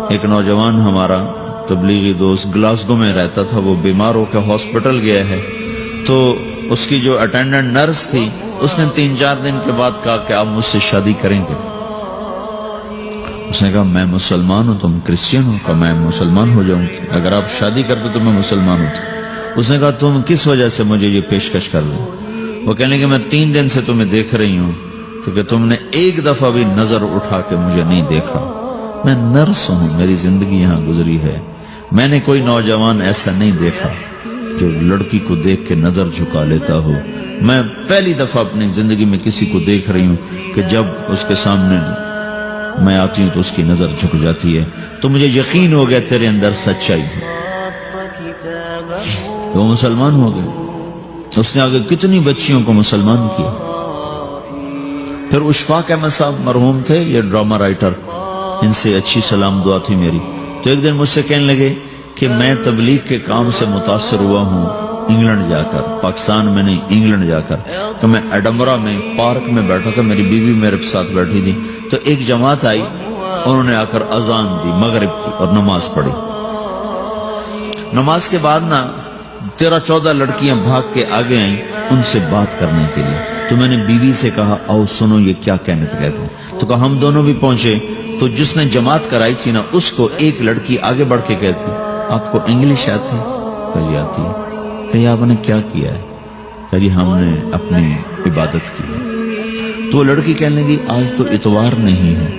ایک نوجوان ہمارا تبلیغی دوست گلاسگو میں رہتا تھا، وہ بیمار ہو کے ہاسپٹل گیا ہے، تو اس کی جو اٹینڈنٹ نرس تھی اس نے 3-4 دن کے بعد کہا کہ آپ مجھ سے شادی کریں گے؟ اس نے کہا میں مسلمان ہوں، تم کرسچن ہو؟ کہا میں مسلمان ہو جاؤں، اگر آپ شادی کر دو تو میں مسلمان ہوں۔ اس نے کہا تم کس وجہ سے مجھے یہ پیشکش کر دو؟ وہ کہنے لگے میں 3 دن سے تمہیں دیکھ رہی ہوں تو کہ تم نے ایک دفعہ بھی نظر اٹھا کے مجھے نہیں دیکھا، میں نرس ہوں، میری زندگی یہاں گزری ہے، میں نے کوئی نوجوان ایسا نہیں دیکھا جو لڑکی کو دیکھ کے نظر جھکا لیتا ہو، میں پہلی دفعہ اپنی زندگی میں کسی کو دیکھ رہی ہوں کہ جب اس کے سامنے میں آتی ہوں تو اس کی نظر جھک جاتی ہے، تو مجھے یقین ہو گیا تیرے اندر سچائی ہے۔ وہ مسلمان ہو گئے، اس نے آگے کتنی بچیوں کو مسلمان کیا۔ پھر اشفاق احمد صاحب مرحوم تھے، یہ ڈرامہ رائٹر، ان سے اچھی سلام دعا تھی میری، تو ایک دن مجھ سے کہنے لگے کہ میں تبلیغ کے کام سے متاثر ہوا ہوں انگلینڈ جا کر، پاکستان میں نہیں، انگلینڈ جا کر، تو میں ایڈنبرا میں پارک میں بیٹھا تھا، میری بیوی میرے ساتھ بیٹھی تھی، تو ایک جماعت آئی، انہوں نے آ کر اذان دی مغرب کی اور نماز پڑھی۔ نماز کے بعد 13-14 لڑکیاں بھاگ کے آگے آئیں ان سے بات کرنے کے لیے، تو میں نے بیوی سے کہا آؤ سنو یہ کیا کہنے کہتے ہیں، تو کہا ہم دونوں بھی پہنچے، تو جس نے جماعت کرائی تھی نا اس کو ایک لڑکی آگے بڑھ کے کہتی آپ کو انگلش آتی؟ کہی آتی ہے۔ کہی آپ نے کیا کیا ہے؟ کہی ہم نے اپنی عبادت کی۔ تو وہ لڑکی کہنے لگی آج تو اتوار نہیں ہے،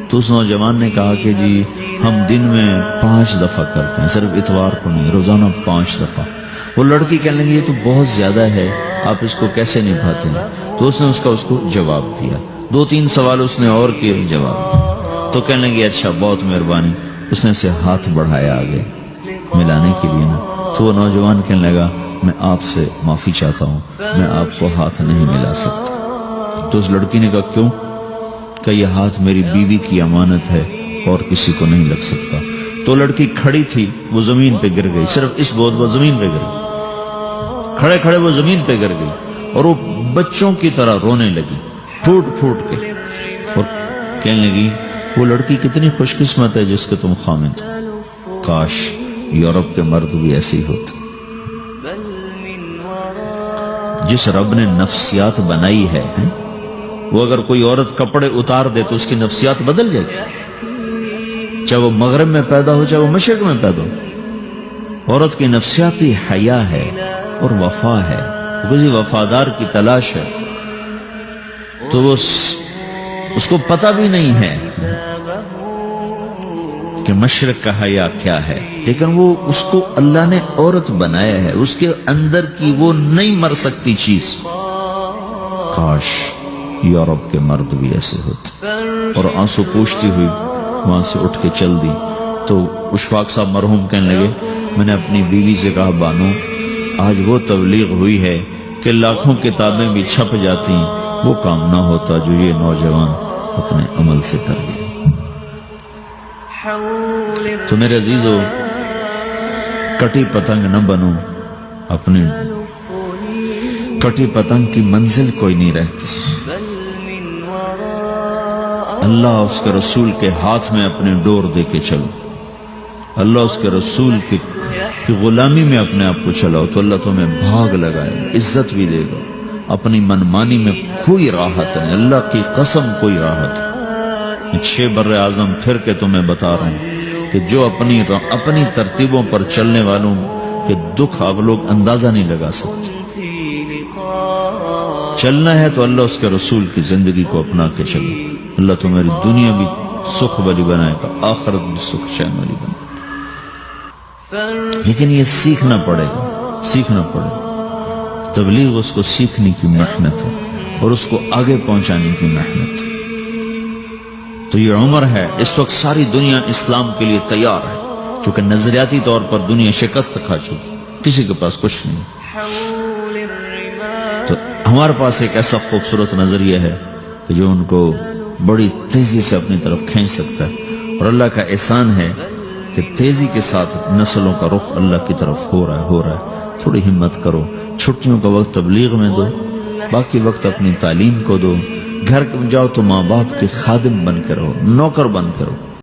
تو اس نوجوان نے کہا کہ جی ہم دن میں 5 دفعہ کرتے ہیں، صرف اتوار کو نہیں، روزانہ 5 دفعہ۔ وہ لڑکی کہنے لگی یہ تو بہت زیادہ ہے، آپ اس کو کیسے نبھاتے ہیں؟ تو اس نے اس کو جواب دیا، 2-3 سوال اس نے اور کیے، جواب دیا، تو کہنے لگی اچھا بہت مہربانی، اس نے سے ہاتھ بڑھایا آگے ملانے کے لیے نا، تو وہ نوجوان کہنے لگا میں آپ سے معافی چاہتا ہوں، میں آپ کو ہاتھ نہیں ملا سکتا۔ تو اس لڑکی نے کہا کیوں؟ کہ یہ ہاتھ میری بیوی کی امانت ہے اور کسی کو نہیں لگ سکتا۔ تو لڑکی کھڑی تھی، وہ زمین پہ گر گئی، صرف اس بہت وہ زمین پہ گر گئی، کھڑے کھڑے وہ زمین پہ گر گئی، اور وہ بچوں کی طرح رونے لگی پھوٹ پھوٹ کے، اور کہنے لگی وہ لڑکی کتنی خوش قسمت ہے جس کے تم خامد ہو، کاش یورپ کے مرد بھی ایسے ہی ہوتے۔ جس رب نے نفسیات بنائی ہے وہ اگر کوئی عورت کپڑے اتار دے تو اس کی نفسیات بدل جائے گی، چاہے وہ مغرب میں پیدا ہو چاہے وہ مشرق میں پیدا ہو۔ عورت کی نفسیاتی حیا ہے اور وفا ہے، کسی وفادار کی تلاش ہے، تو وہ اس کو پتہ بھی نہیں ہے کہ مشرق کا حیا کیا ہے، لیکن وہ اس کو اللہ نے عورت بنایا ہے، اس کے اندر کی وہ نہیں مر سکتی چیز۔ کاش یورپ کے مرد بھی ایسے ہوتے۔ اور آنسو پوچھتی ہوئی وہاں سے اٹھ کے چل دی۔ تو اشفاق صاحب مرحوم کہنے لگے میں نے اپنی بیوی سے کہا بانو آج وہ تبلیغ ہوئی ہے کہ لاکھوں کتابیں بھی چھپ جاتی، وہ کام نہ ہوتا جو یہ نوجوان اپنے عمل سے کر گئے۔ تو میرے عزیزو کٹی پتنگ نہ بنو، اپنی کٹی پتنگ کی منزل کوئی نہیں رہتی۔ اللہ اس کے رسول کے ہاتھ میں اپنے ڈور دے کے چلو، اللہ اس کے رسول کی غلامی میں اپنے آپ کو چلاؤ، تو اللہ تمہیں بھاگ لگائے گا، عزت بھی دے گا۔ اپنی منمانی میں کوئی راحت نہیں، اللہ کی قسم کوئی راحت نہیں۔ 6 بر اعظم پھر کے تمہیں بتا رہا ہوں کہ جو اپنی ترتیبوں پر چلنے والوں کے دکھ آپ لوگ اندازہ نہیں لگا سکتے۔ چلنا ہے تو اللہ اس کے رسول کی زندگی کو اپنا کے چلو، اللہ تمہاری دنیا بھی سکھ والی بنائے گا، آخرت بھی سکھ چین والی بنائے گا۔ لیکن یہ سیکھنا پڑے گا، سیکھنا پڑے گا۔ تبلیغ اس کو سیکھنے کی محنت ہے اور اس کو آگے پہنچانے کی محنت ہے۔ تو یہ عمر ہے، اس وقت ساری دنیا اسلام کے لیے تیار ہے، چونکہ نظریاتی طور پر دنیا شکست کھا چکی، کسی کے پاس کچھ نہیں۔ تو ہمارے پاس ایک ایسا خوبصورت نظریہ ہے کہ جو ان کو بڑی تیزی سے اپنی طرف کھینچ سکتا ہے، اور اللہ کا احسان ہے کہ تیزی کے ساتھ نسلوں کا رخ اللہ کی طرف ہو رہا ہے۔ تھوڑی ہمت کرو، چھٹیوں کا وقت تبلیغ میں دو، باقی وقت اپنی تعلیم کو دو، گھر جاؤ تو ماں باپ کے خادم بن کے رہو، نوکر بن کے رہو۔